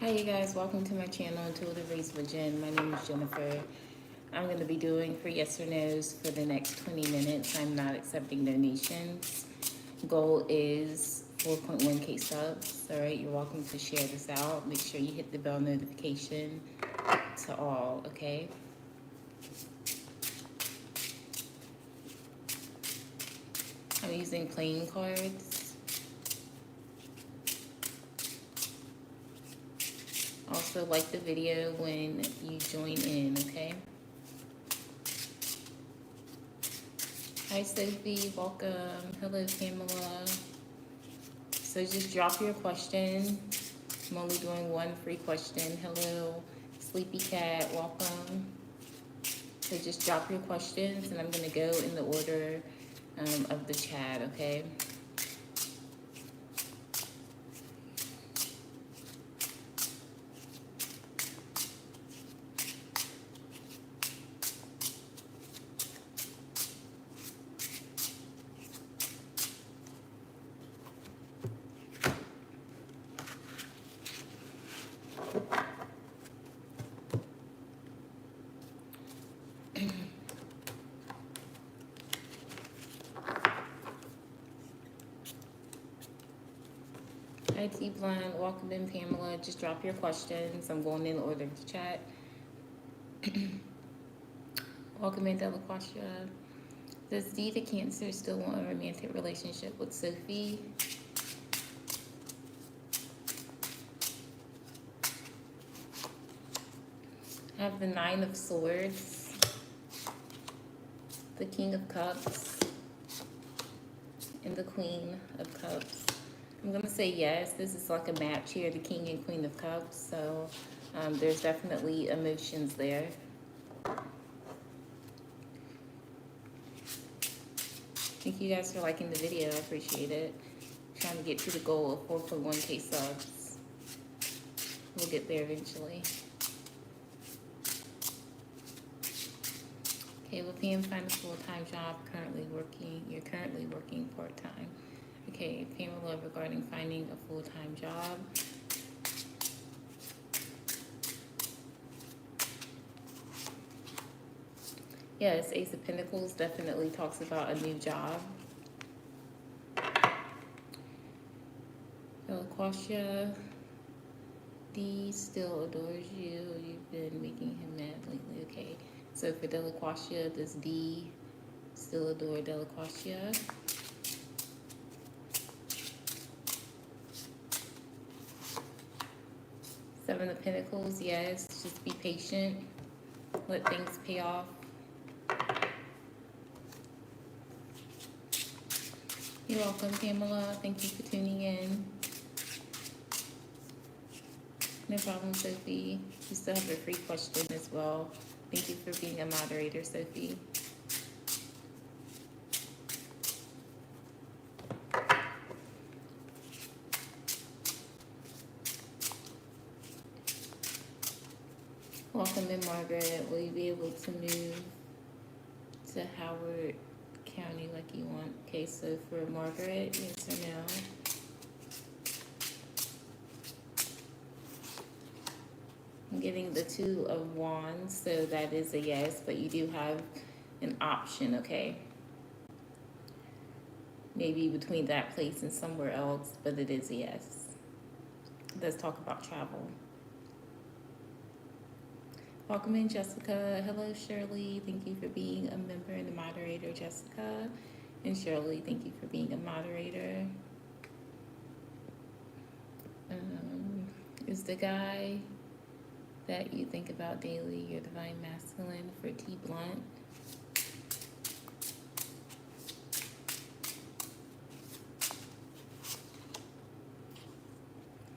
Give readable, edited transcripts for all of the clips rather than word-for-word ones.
Hi you guys, welcome to my channel, Intuitive Rays with Jen. My name is Jennifer. I'm going to be doing for yes or no's for the next 20 minutes. I'm not accepting donations. Goal is 4.1k subs. All right, you're welcome to share this out. Make sure you hit the bell notification to all, okay? I'm using playing cards. Also, like the video when you join in, okay? Hi, Sophie. Welcome. Hello, Pamela. So just drop your question. I'm only doing one free question. Hello, Sleepy Cat. Welcome. So just drop your questions, and I'm going to go in the order of the chat, okay? Hi, T Blunt. Welcome in, Pamela. Just drop your questions. I'm going in the order of the chat. Welcome in, Delaquasha. Does D the Cancer still want a romantic relationship with Sophie? I have the Nine of Swords, the King of Cups, and the Queen of Cups. I'm going to say yes. This is like a match here, the King and Queen of Cups. So there's definitely emotions there. Thank you guys for liking the video. I appreciate it. Trying to get to the goal of 4.1k subs. We'll get there eventually. Okay, well, PM, find a full-time job. You're currently working part-time. Okay, Pamela, regarding finding a full-time job. Yes, Ace of Pentacles definitely talks about a new job. Quasha, D still adores you. You've been making him mad lately. Okay, so for Delaquasha, does D still adore Delaquasha? Seven of Pentacles, yes. Just be patient. Let things pay off. You're welcome, Pamela. Thank you for tuning in. No problem, Sophie. You still have a free question as well. Thank you for being a moderator, Sophie. Welcome in, Margaret. Will you be able to move to Howard County like you want? Okay, so for Margaret, yes or no? I'm getting the Two of Wands, so that is a yes, but you do have an option, okay? Maybe between that place and somewhere else, but it is a yes. Let's talk about travel. Welcome in, Jessica. Hello, Shirley. Thank you for being a member and a moderator, Jessica. And Shirley, thank you for being a moderator. Is the guy that you think about daily your divine masculine for T Blunt?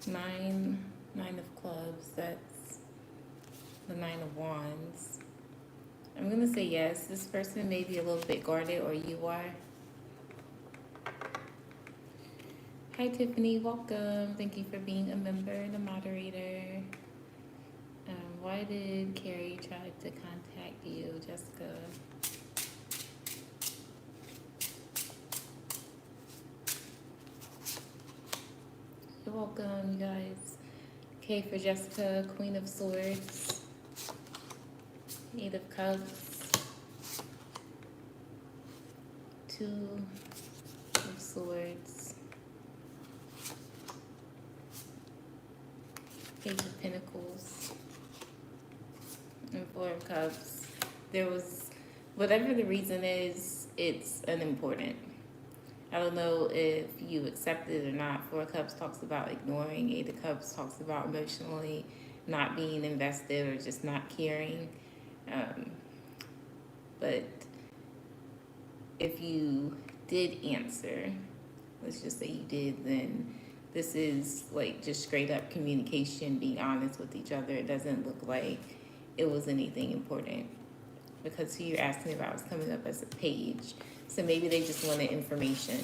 Nine of clubs, that's the Nine of Wands. I'm gonna say yes. This person may be a little bit guarded, or you are. Hi, Tiffany. Welcome. Thank you for being a member and a moderator. Why did Carrie try to contact you, Jessica? You're welcome, you guys. Okay, for Jessica, Queen of Swords, Eight of Cups, Two of Swords, Page of Pentacles, and Four of Cups. There was, whatever the reason is, it's unimportant. I don't know if you accept it or not. Four of Cups talks about ignoring. Eight of Cups talks about emotionally not being invested or just not caring. Um, but if you did answer, let's just say you did, then this is like just straight up communication, being honest with each other. It doesn't look like it was anything important because who you're asking about is coming up as a page. So maybe they just wanted information.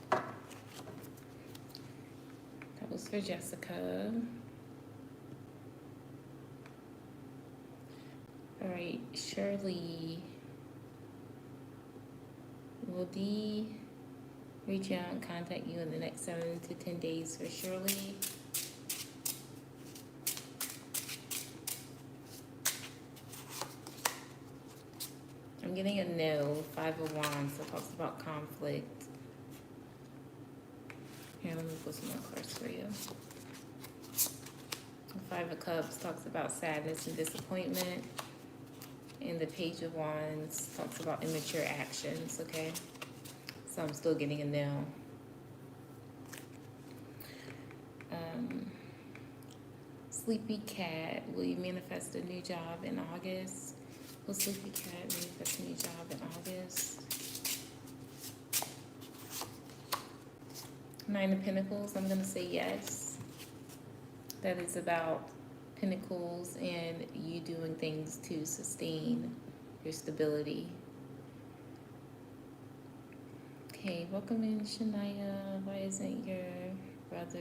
That was for Jessica. All right, Shirley. Will Dee reach out and contact you in the next 7 to 10 days for Shirley? I'm getting a no. Five of Wands, so it talks about conflict. Here, let me put some more cards for you. Five of Cups talks about sadness and disappointment. And the Page of Wands talks about immature actions, okay? So I'm still getting a no. Sleepy Cat, will you manifest a new job in August? Will Sleepy Cat manifest a new job in August? Nine of Pentacles, I'm going to say yes. That is about Pentacles and you doing things to sustain your stability. Okay, welcome in, Shania. Why isn't your brother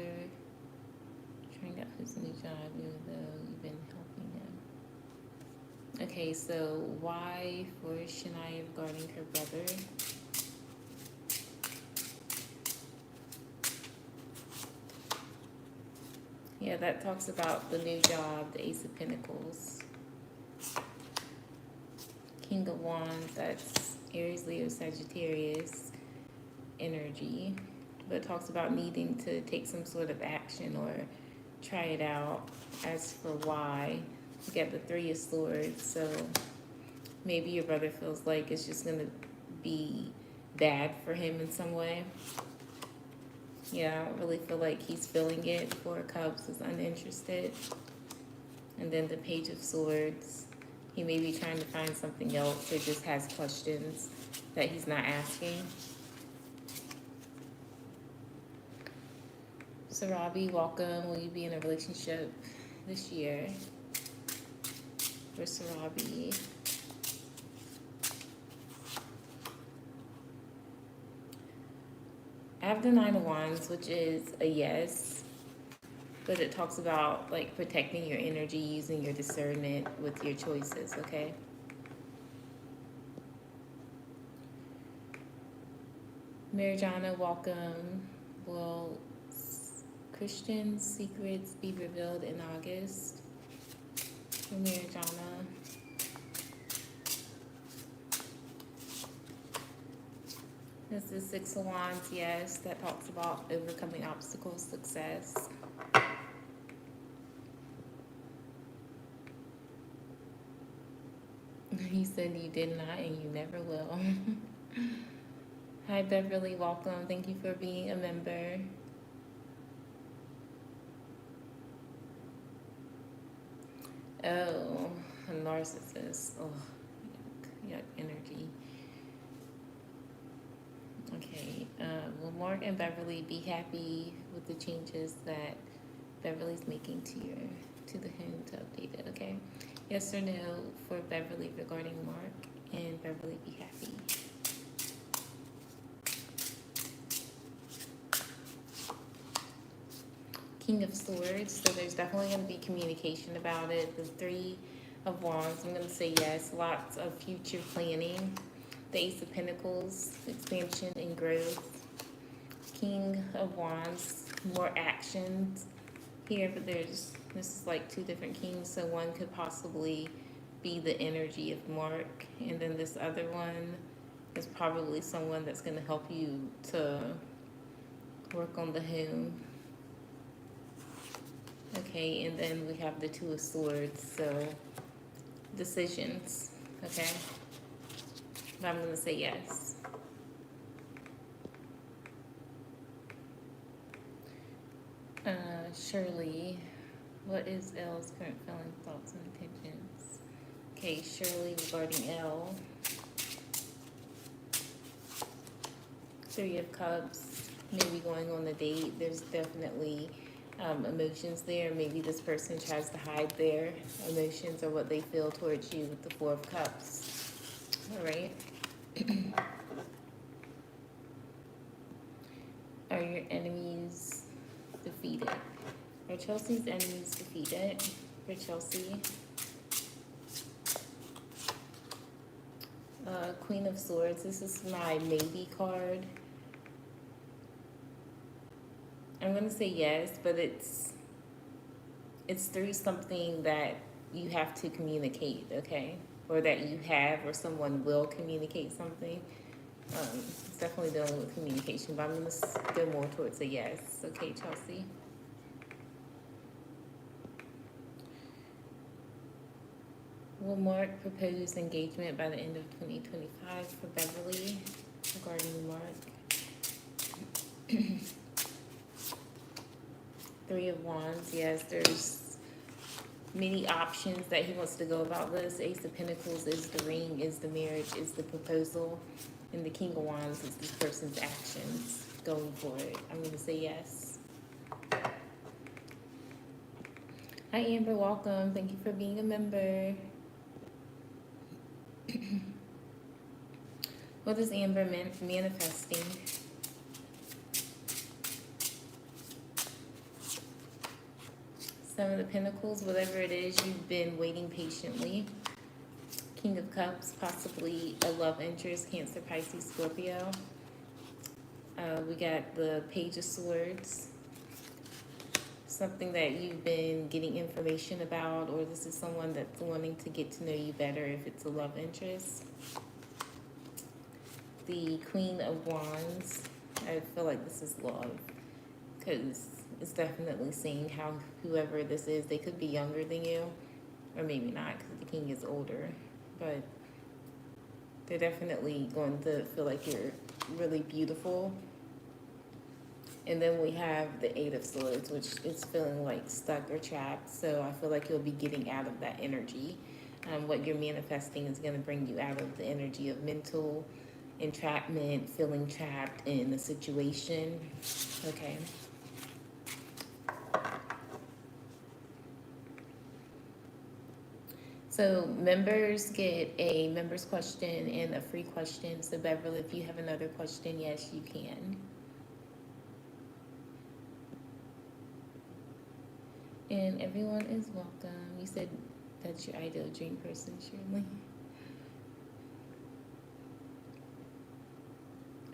trying out his new job even though you've been helping him? Okay, so why for Shania regarding her brother? Yeah, that talks about the new job, the Ace of Pentacles. King of Wands, that's Aries, Leo, Sagittarius energy. But it talks about needing to take some sort of action or try it out. As for why, you get the Three of Swords, so maybe your brother feels like it's just going to be bad for him in some way. Yeah, I don't really feel like he's feeling it. Four of Cups is uninterested. And then the Page of Swords, he may be trying to find something else or just has questions that he's not asking. Sarabi, welcome. Will you be in a relationship this year? For Sarabi. I have the Nine of Wands, which is a yes, but it talks about like protecting your energy, using your discernment with your choices, okay? Marijana, welcome. Will Christian secrets be revealed in August? For Marijana. This is Six of Wands, yes, that talks about overcoming obstacles, success. He said you did not and you never will. Hi Beverly, welcome. Thank you for being a member. Oh, a narcissist. Oh, yuck energy. Okay, will Mark and Beverly be happy with the changes that Beverly's making to the home to update it, okay? Yes or no for Beverly regarding Mark, and Beverly be happy. King of Swords, so there's definitely going to be communication about it. The Three of Wands, I'm going to say yes, lots of future planning. The Ace of Pentacles, expansion and growth. King of Wands, more actions here, but this is like two different kings, so one could possibly be the energy of Mark, and then this other one is probably someone that's going to help you to work on the home. Okay, and then we have the Two of Swords, so decisions. Okay, but I'm going to say yes. Shirley, what is L's current feeling, thoughts, and intentions? Okay, Shirley, regarding L, Three of Cups, maybe going on a date. There's definitely emotions there. Maybe this person tries to hide their emotions or what they feel towards you with the Four of Cups. All right. Are your enemies defeated? Are Chelsea's enemies defeated? For Chelsea. Queen of Swords. This is my maybe card. I'm gonna say yes, but it's through something that you have to communicate, okay? Or that you have, or someone will communicate something. It's definitely dealing with communication, but I'm gonna go more towards a yes. Okay, Chelsea. Will Mark propose engagement by the end of 2025 for Beverly regarding Mark? Three of Wands, yes, there's many options that he wants to go about this. Ace of Pentacles is the ring, is the marriage, is the proposal. And the King of Wands is this person's actions going for it. I'm going to say yes. Hi, Amber. Welcome. Thank you for being a member. What is Amber manifesting? Seven of Pentacles, whatever it is, you've been waiting patiently. King of Cups, possibly a love interest, Cancer, Pisces, Scorpio. We got the Page of Swords, something that you've been getting information about, or this is someone that's wanting to get to know you better if it's a love interest. The Queen of Wands, I feel like this is love, because it's definitely seeing how whoever this is, they could be younger than you, or maybe not, because the king is older, but they're definitely going to feel like you're really beautiful. And then we have the Eight of Swords, which is feeling like stuck or trapped. So I feel like you'll be getting out of that energy. What you're manifesting is going to bring you out of the energy of mental entrapment, feeling trapped in a situation. Okay. So members get a members question and a free question. So Beverly, if you have another question, yes, you can. And everyone is welcome. You said that's your ideal dream person, Shirley.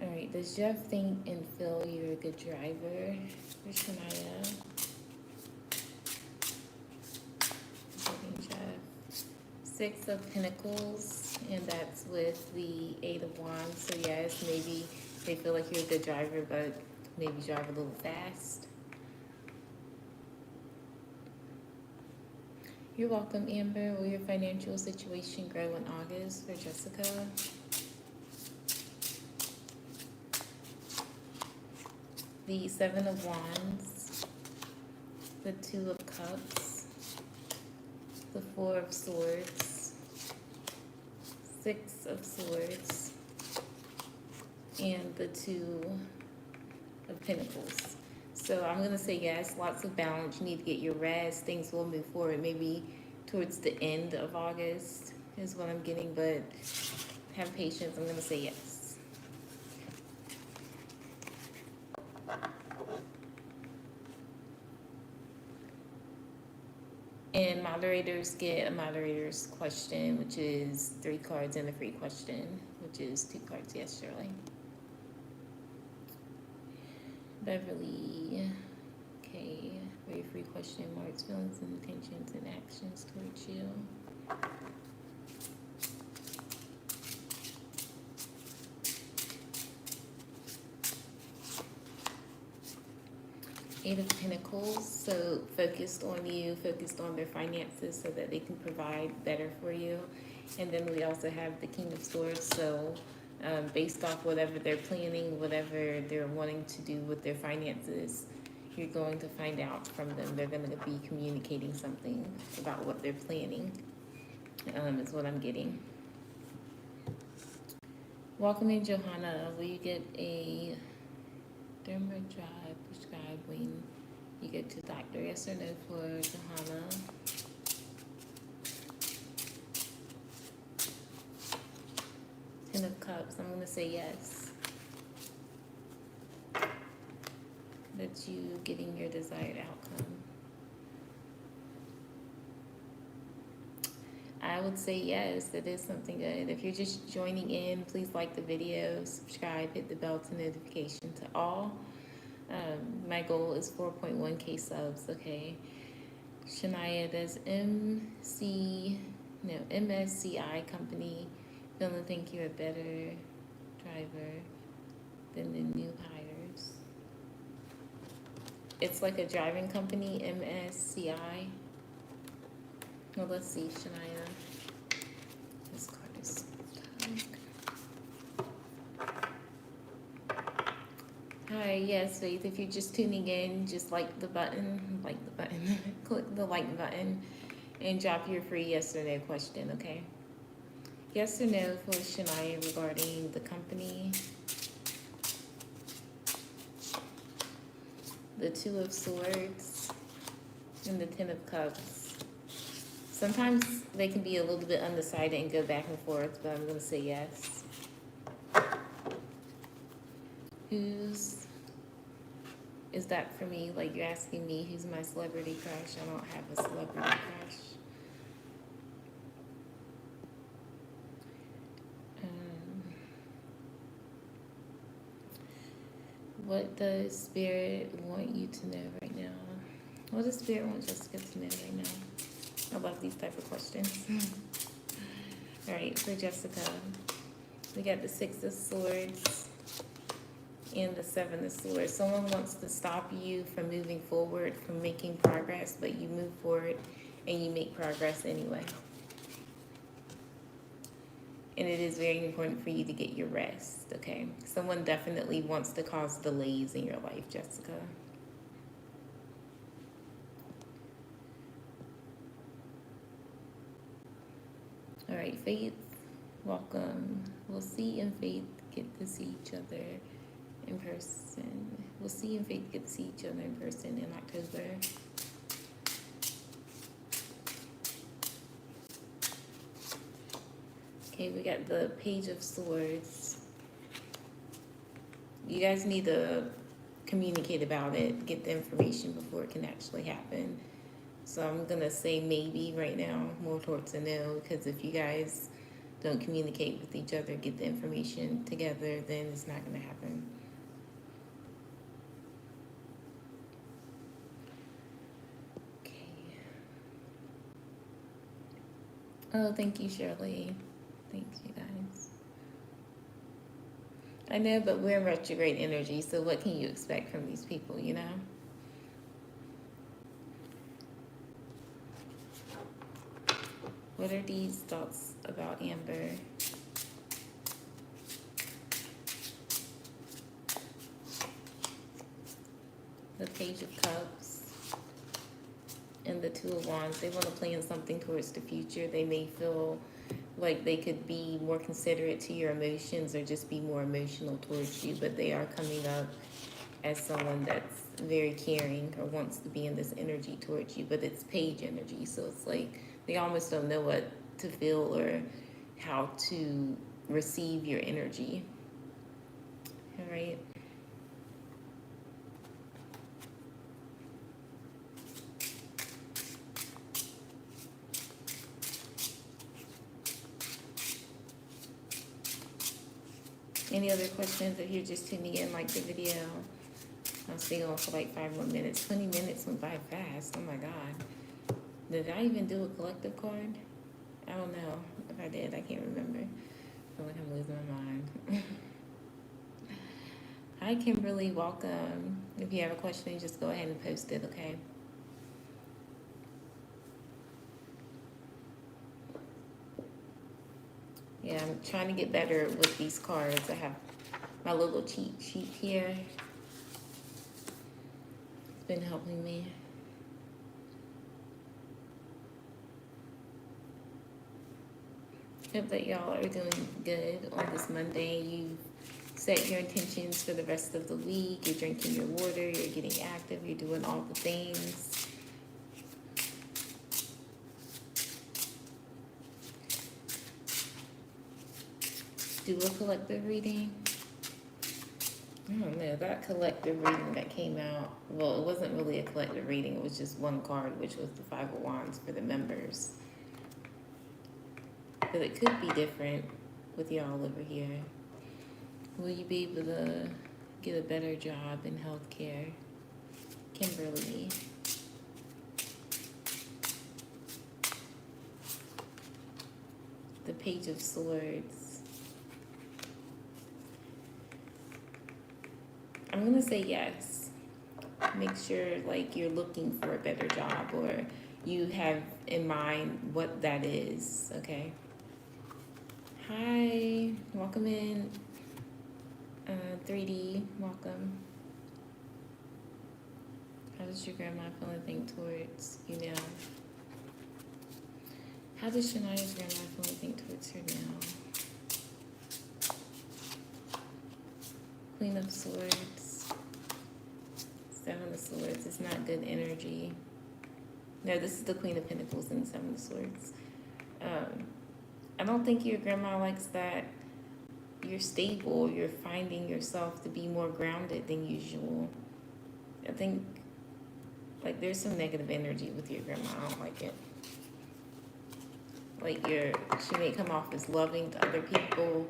All right, does Jeff think and feel you're a good driver? Here's Shania. Jeff. Six of Pentacles, and that's with the Eight of Wands. So yes, maybe they feel like you're a good driver, but maybe drive a little fast. You're welcome, Amber. Will your financial situation grow in August for Jessica? The Seven of Wands, the Two of Cups, the Four of Swords, Six of Swords, and the Two of Pentacles. So I'm going to say yes, lots of balance. You need to get your rest. Things will move forward maybe towards the end of August is what I'm getting, but have patience. I'm going to say yes. And moderators get a moderator's question, which is 3 cards, and a free question, which is 2 cards. Yes, Shirley. Beverly, Okay, very free question marks, feelings and intentions and actions towards you. Eight of Pentacles, so focused on you, focused on their finances so that they can provide better for you. And then we also have the King of Swords, so based off whatever they're planning, whatever they're wanting to do with their finances, you're going to find out from them. They're going to be communicating something about what they're planning, is what I'm getting. Welcome in, Johanna. Will you get a Derma Drive prescribed when you get to doctor? Yes or no for Johanna? Ten of Cups. I'm going to say yes. That's you getting your desired outcome. I would say yes, that is something good. If you're just joining in, please like the video, subscribe, hit the bell to notification to all. My goal is 4.1k subs, okay? Shania, does MSCI company feeling think you're a better driver than the new hires? It's like a driving company, MSCI. Well, let's see, Shania. This card is Hi, yes, Faith. If you're just tuning in, just like the button, click the like button, and drop your free yes or no question, okay? Yes or no for Shania regarding the company. The Two of Swords and the Ten of Cups. Sometimes they can be a little bit undecided and go back and forth, but I'm going to say yes. Who's is that for me? Like, you're asking me who's my celebrity crush? I don't have a celebrity crush. What does Spirit want you to know right now? What does Spirit want Jessica to know right now? I love these type of questions. All right, for Jessica, we got the Six of Swords and the Seven of Swords. Someone wants to stop you from moving forward, from making progress, but you move forward and you make progress anyway. And it is very important for you to get your rest, okay? Someone definitely wants to cause delays in your life, Jessica. All right, Faith, welcome. We'll see and Faith get to see each other in person. We'll see and Faith get to see each other in person in October. Okay, we got the Page of Swords. You guys need to communicate about it, get the information before it can actually happen. So I'm going to say maybe right now, more towards a no, because if you guys don't communicate with each other, get the information together, then it's not going to happen. Okay. Oh, thank you, Shirley. Thanks, you guys. I know, but we're in retrograde energy, so what can you expect from these people, you know? What are these thoughts about Amber? The Page of Cups and the Two of Wands. They want to plan something towards the future. They may feel like they could be more considerate to your emotions or just be more emotional towards you, but they are coming up as someone that's very caring or wants to be in this energy towards you, but it's Page energy, so it's like they almost don't know what to feel or how to receive your energy. All right. Any other questions? If you're just tuning in, like the video, I'll stay on for like 5 more minutes. 20 minutes went by fast. Oh my God. Did I even do a collective card? I don't know. If I did, I can't remember. I feel like I'm losing my mind. Hi, Kimberly. Welcome. If you have a question, just go ahead and post it, okay? Yeah, I'm trying to get better with these cards. I have my little cheat sheet here. It's been helping me. Hope that y'all are doing good on this Monday. You set your intentions for the rest of the week. You're drinking your water. You're getting active. You're doing all the things. Do a collective reading. I don't know, that collective reading that came out, well, it wasn't really a collective reading, it was just one card, which was the Five of Wands for the members. But it could be different with y'all over here. Will you be able to get a better job in healthcare? Kimberly. The Page of Swords. I'm gonna say yes. Make sure like you're looking for a better job or you have in mind what that is, okay? Hi, welcome in. 3D, welcome. How does your grandma feeling think towards you now? How does Shania's grandma feeling think towards her now? Queen of Swords. Seven of Swords. It's not good energy. No, this is the Queen of Pentacles and the Seven of Swords. I don't think your grandma likes that you're stable. You're finding yourself to be more grounded than usual. I think like there's some negative energy with your grandma. I don't like it. Like she may come off as loving to other people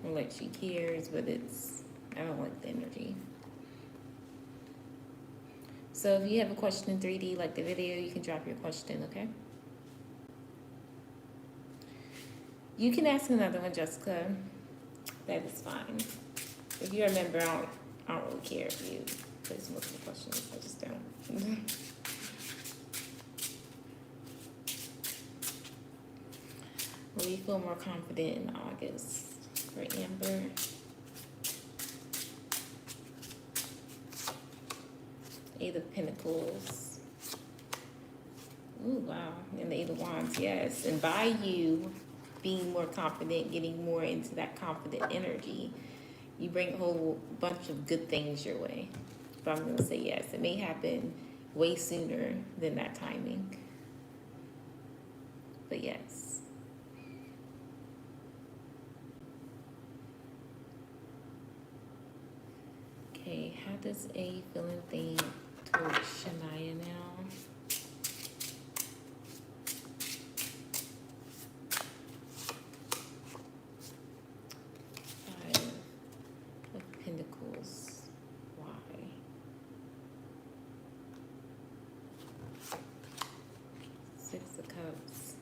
or like she cares, but I don't like the energy. So if you have a question in 3D, like the video, you can drop your question, okay? You can ask another one, Jessica. That is fine. If you're a member, I don't really care if you place multiple questions. I just don't. Will you feel more confident in August for Amber? Eight of Pentacles. Ooh, wow. And the Eight of Wands, yes. And by you being more confident, getting more into that confident energy, you bring a whole bunch of good things your way. But I'm going to say yes. It may happen way sooner than that timing. But yes. Okay, how does A feeling think towards Shania now? Five of Pentacles. Why? Six of Cups.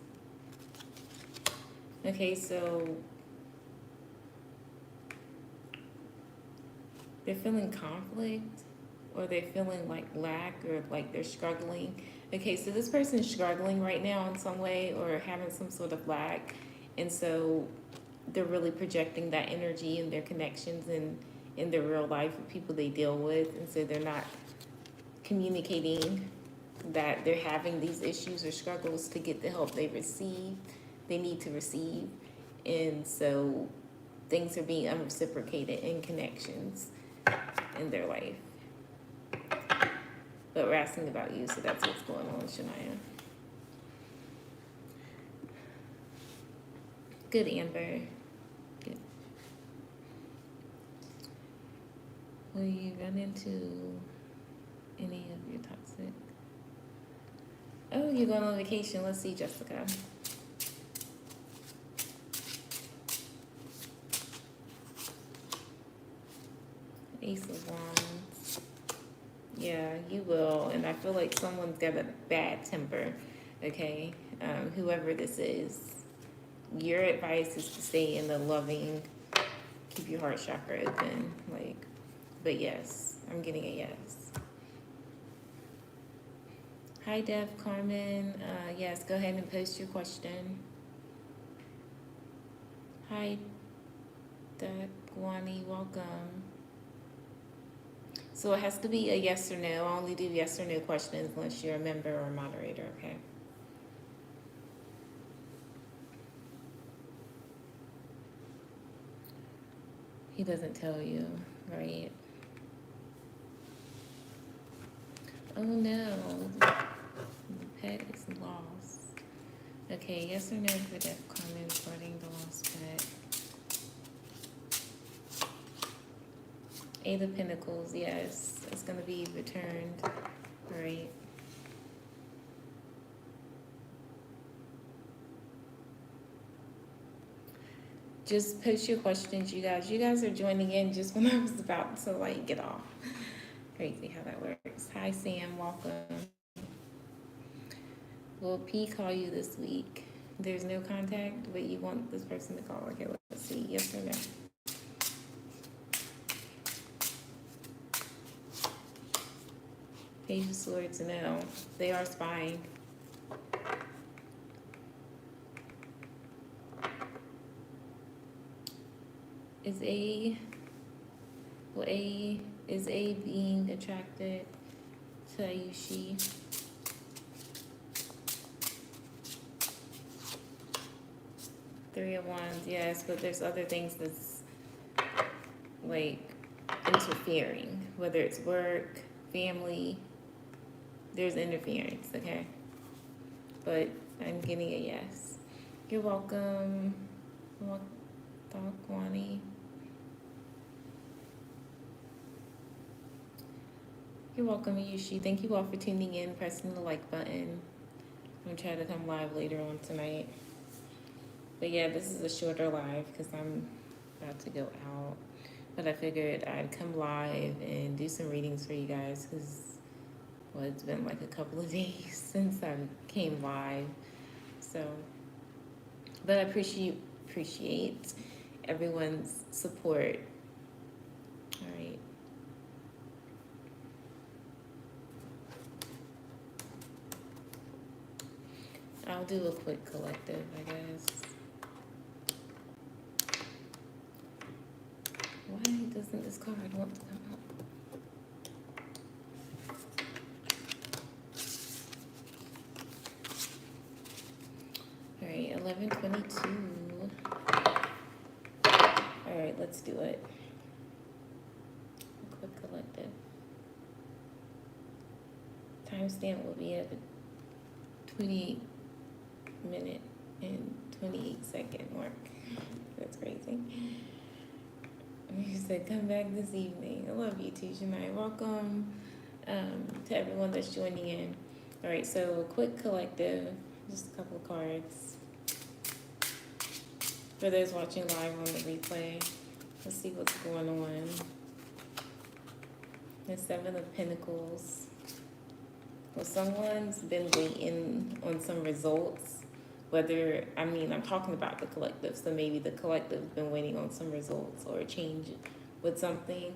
Okay, so they're feeling conflict or they're feeling like lack or like they're struggling. Okay, so this person is struggling right now in some way or having some sort of lack. And so they're really projecting that energy in their connections and in their real life with people they deal with. And so they're not communicating that they're having these issues or struggles to get the help they need to receive. And so things are being unreciprocated in connections in their life. But we're asking about you, so that's what's going on, Shania. Good, Amber. Good. Will you run into any of your toxic? Oh, you're going on vacation. Let's see, Jessica. Ace of Wands. Yeah, you will. And I feel like someone's got a bad temper, okay? Whoever this is. Your advice is to stay in the loving, keep your heart chakra open. Like, but yes, I'm getting a yes. Hi, Dev Carmen. Yes, go ahead and post your question. Hi, Dakwani. Welcome. So it has to be a yes or no. I only do yes or no questions unless you're a member or a moderator, okay? He doesn't tell you, right? Oh no, the pet is lost. Okay, yes or no for Dev Carmen regarding the lost pet. Eight of Pentacles, yes, it's gonna be returned, right? Just post your questions, you guys. You guys are joining in just when I was about to like get off. Crazy how that works. Hi Sam, welcome. Will P call you this week? There's no contact, but you want this person to call. Okay, let's see. Yes or no? Page of Swords, no. They are spying. Is A being attracted to Ayushi? Three of Wands, yes, but there's other things that's like interfering, whether it's work, family, there's interference, okay? But I'm getting a yes. You're welcome, Dakwani. You're welcome, Ayushi. Thank you all for tuning in, pressing the like button. I'm gonna try to come live later on tonight. But yeah, this is a shorter live because I'm about to go out. But I figured I'd come live and do some readings for you guys because, well, it's been like a couple of days since I came live. So, but I appreciate everyone's support. All right. I'll do a quick collective, I guess. Why doesn't this card want to come up? All right, 11:22. All right, let's do it. A quick collective. Timestamp will be at the 20-minute and 28-second mark. That's crazy. You said come back this evening. I love you too, Shemai. Welcome to everyone that's joining in. All right, so a quick collective, just a couple of cards. For those watching live on the replay, let's see what's going on. The Seven of Pentacles. Well, someone's been waiting on some results. Whether, I mean, I'm talking about the collective, so maybe the collective's been waiting on some results or a change with something,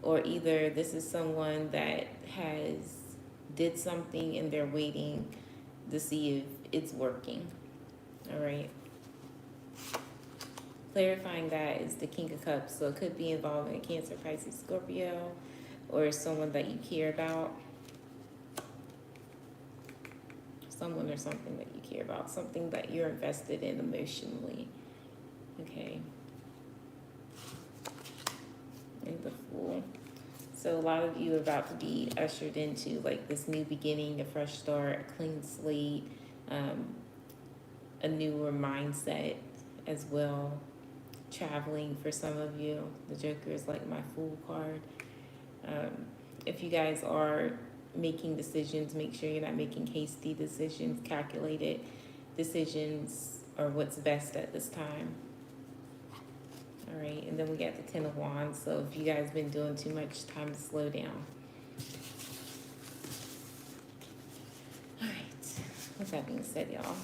or either this is someone that did something and they're waiting to see if it's working. All right. Clarifying that is the King of Cups, so it could be involving a Cancer, Pisces, Scorpio, or someone that you care about. Someone or something that you care about, something that you're invested in emotionally. Okay. And the Fool. So a lot of you are about to be ushered into like this new beginning, a fresh start, a clean slate, a newer mindset as well. Traveling for some of you. The Joker is like my Fool card. If you guys are making decisions, make sure you're not making hasty decisions. Calculated decisions are what's best at this time. All right, and then we got the Ten of Wands. So if you guys been doing too much, time to slow down. All right. With that being said, y'all.